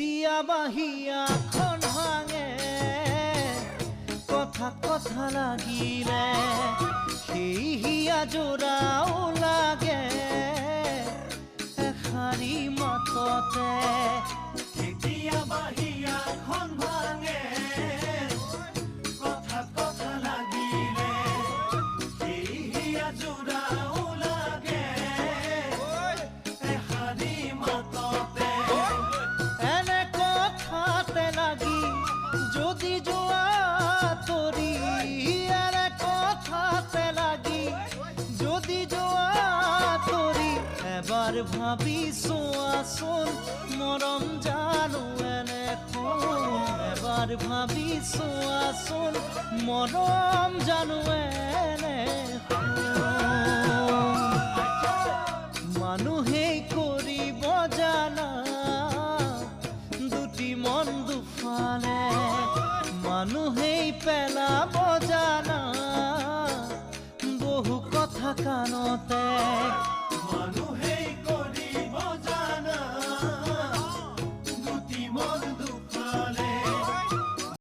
কেতিয়াবা হিয়াখন ভাঙে কথা কথা লাগিলে সেই হিয়া যোৰাও লাগে এষাৰি মাততে কেতিয়াবা হিয়াখন ভাঙে কথা কথা লাগিলে সেই হিয়া যোৰাও লাগে এষাৰি মাততে এনে কথাতে লাগি যদি যোৱা তৰি এনে কথাতে লাগি যদি যোৱা তৰি এবাৰ ভাবি চোৱাচোন মৰম জানো এনে এবাৰ ভাবি চোৱাচোন মৰম জানো এনে মানুহেই কৰিব জানা দুটি মন দুফালে মানুহেই পেলাব জানা বহু কথা কাণতে মানুহেই